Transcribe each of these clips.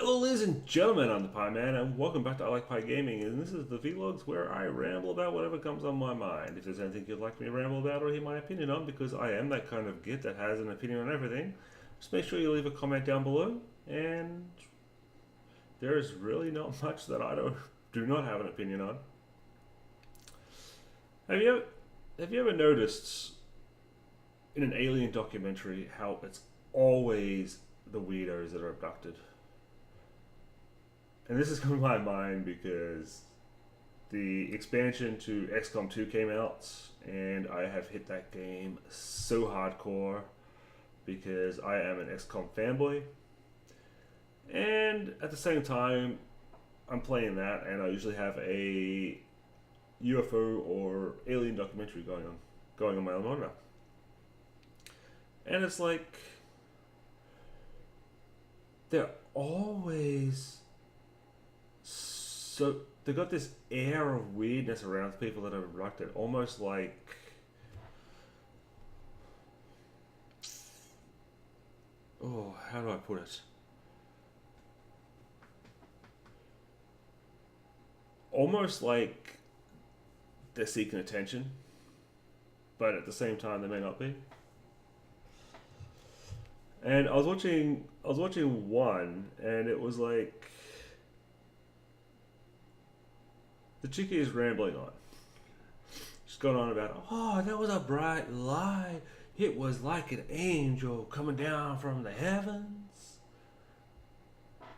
Hello, ladies and gentlemen, I'm the Pie Man, and welcome back to I Like Pie Gaming, and this is the vlogs where I ramble about whatever comes on my mind. If there's anything you'd like me to ramble about or hear my opinion on, because I am that kind of git that has an opinion on everything, just make sure you leave a comment down below, and there's really not much that I do not have an opinion on. Have you ever noticed in an alien documentary how it's always the weirdos that are abducted? And this is coming to my mind because the expansion to Xcom2 came out, and I have hit that game so hardcore because I am an XCOM fanboy. And at the same time, I'm playing that, and I usually have a UFO or alien documentary going on my own monitor. And it's like they're always so they got this air of weirdness around the people that are abducted, almost like how do I put it? Almost like they're seeking attention, but at the same time they may not be. And I was watching one, and it was like the chickie is rambling on. She's going on about, oh, that was a bright light. It was like an angel coming down from the heavens.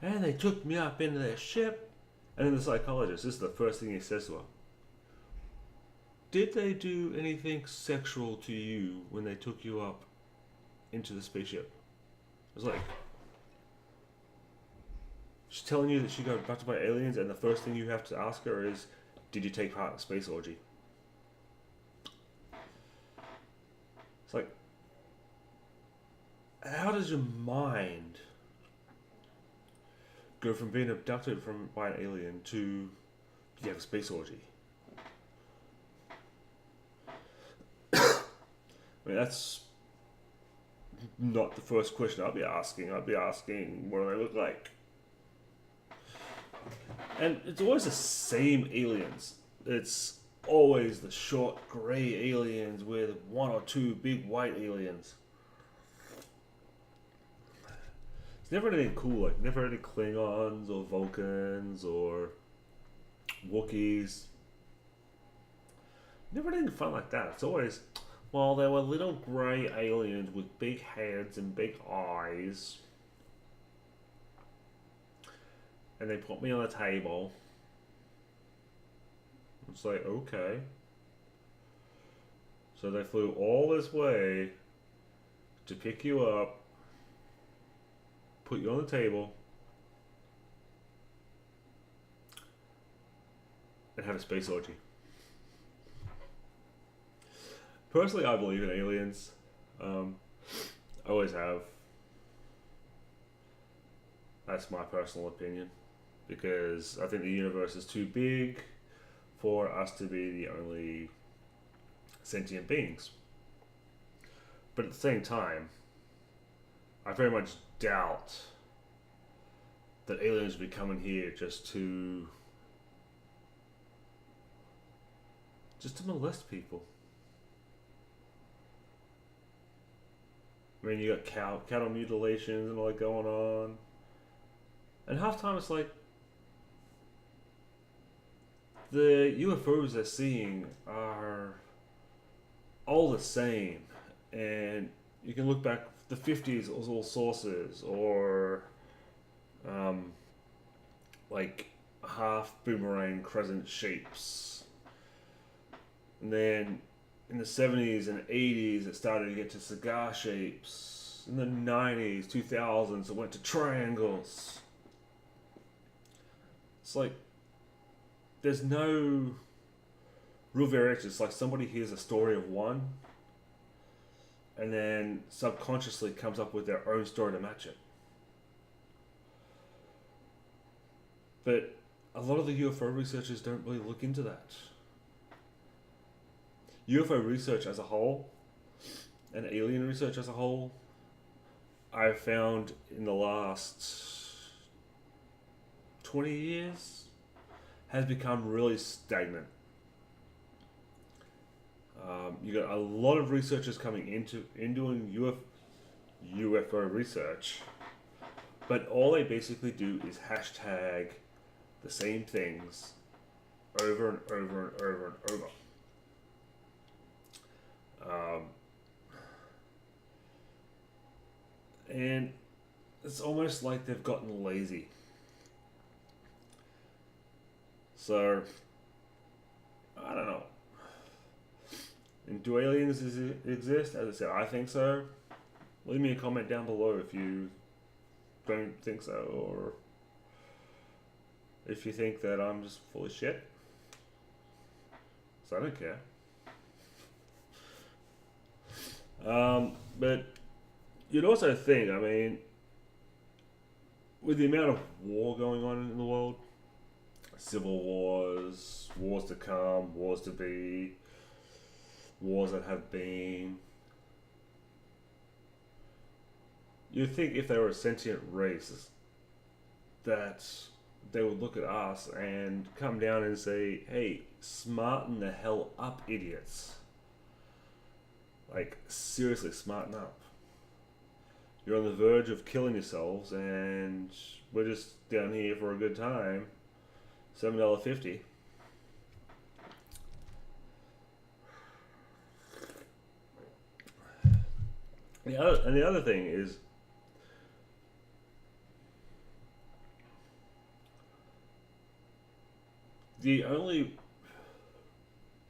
And they took me up into their ship. And then the psychologist, this is the first thing he says to her. Did they do anything sexual to you when they took you up into the spaceship? I was like, she's telling you that she got abducted by aliens, and the first thing you have to ask her is, did you take part in a space orgy? It's like, how does your mind go from being abducted by an alien to, did you have a space orgy? I mean, that's not the first question I'll be asking. I'll be asking, what do they look like? And it's always the same aliens. It's always the short grey aliens with one or two big white aliens. It's never anything cool, like never any Klingons or Vulcans or Wookiees. Never anything fun like that. It's always, well, there were little grey aliens with big heads and big eyes. And they put me on a table. It's like, okay. So they flew all this way to pick you up, put you on the table, and have a space orgy. Personally, I believe in aliens. I always have. That's my personal opinion. Because I think the universe is too big for us to be the only sentient beings. But at the same time, I very much doubt that aliens will be coming here just to molest people. I mean, you got cattle mutilations and all that going on. And half the time it's like, the UFOs they're seeing are all the same, and you can look back, the 50s was all saucers, or like half boomerang crescent shapes, and then in the 70s and 80s it started to get to cigar shapes, in the 90s, 2000s it went to triangles. It's like, there's no real variation. It's like somebody hears a story of one and then subconsciously comes up with their own story to match it. But a lot of the UFO researchers don't really look into that. UFO research as a whole, and alien research as a whole, I've found in the last 20 years has become really stagnant. You got a lot of researchers coming into doing UFO research, but all they basically do is hashtag the same things over and over and over and over. And it's almost like they've gotten lazy. So, I don't know. And do aliens exist? As I said, I think so. Leave me a comment down below if you don't think so, or if you think that I'm just full of shit. So I don't care. But you'd also think, I mean, with the amount of war going on in the world, civil wars, wars to come, wars to be, wars that have been, you'd think if they were a sentient race that they would look at us and come down and say, hey, smarten the hell up, idiots. Like, seriously, smarten up. You're on the verge of killing yourselves and we're just down here for a good time. $7.50. The other thing is, the only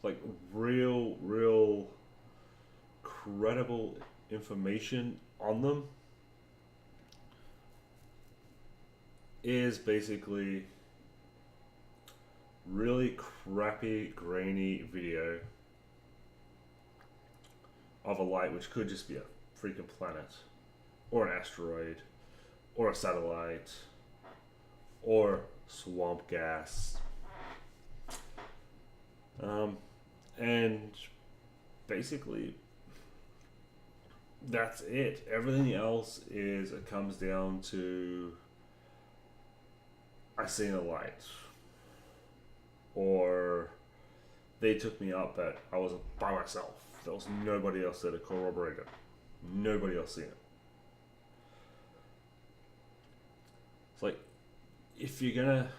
like real credible information on them is basically really crappy, grainy video of a light which could just be a freaking planet, or an asteroid, or a satellite, or swamp gas. And basically that's it. Everything else is, it comes down to, I seen a light, or they took me up, but I was by myself. There was nobody else there to corroborate it. Nobody else seen it. It's like, if you're gonna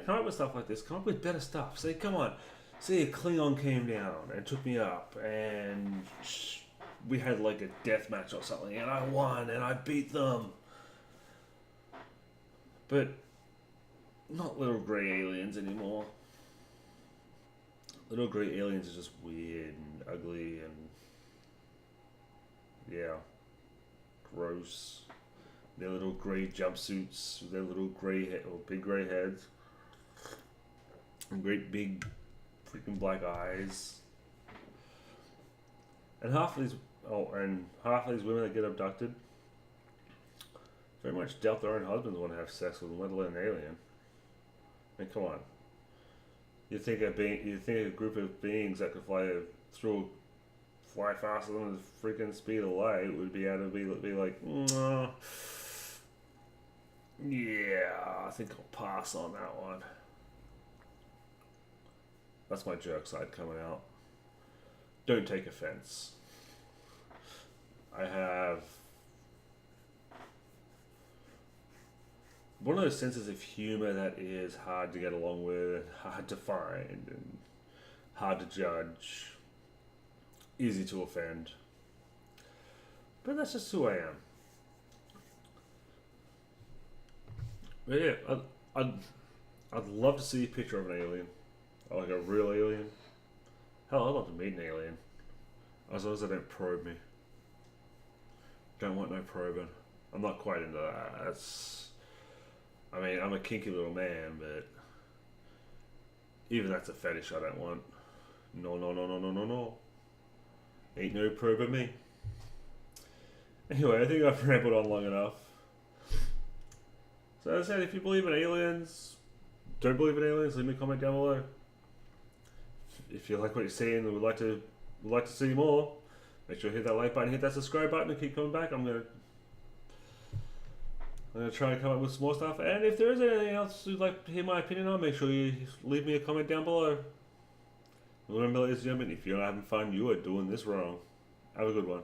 come up with stuff like this, come up with better stuff. Say, come on, say a Klingon came down and took me up, and we had like a death match or something, and I won and I beat them. But not little grey aliens anymore. Little grey aliens are just weird and ugly and, yeah, gross. Their little grey jumpsuits, their little grey head, or big grey heads, and great big freaking black eyes. And half of these women that get abducted very much doubt their own husbands want to have sex with them, let alone an alien. I mean, come on. You think a group of beings that could fly faster than the freaking speed of light would be able to be like, yeah, I think I'll pass on that one. That's my jerk side coming out. Don't take offense. I have one of those senses of humor that is hard to get along with, hard to find, and hard to judge, easy to offend. But that's just who I am. But yeah, I'd love to see a picture of an alien, like a real alien. Hell, I'd love to meet an alien, as long as they don't probe me. Don't want no probing. I'm not quite into that. I mean, I'm a kinky little man, but even that's a fetish I don't want. No. Ain't no probing me. Anyway, I think I've rambled on long enough. So as I said, if you believe in aliens, don't believe in aliens, leave me a comment down below. If you like what you're seeing and would like to see more, make sure you hit that like button, hit that subscribe button, and keep coming back. I'm I'm going to try and come up with some more stuff. And if there is anything else you'd like to hear my opinion on, make sure you leave me a comment down below. Remember, ladies and gentlemen, if you're not having fun, you are doing this wrong. Have a good one.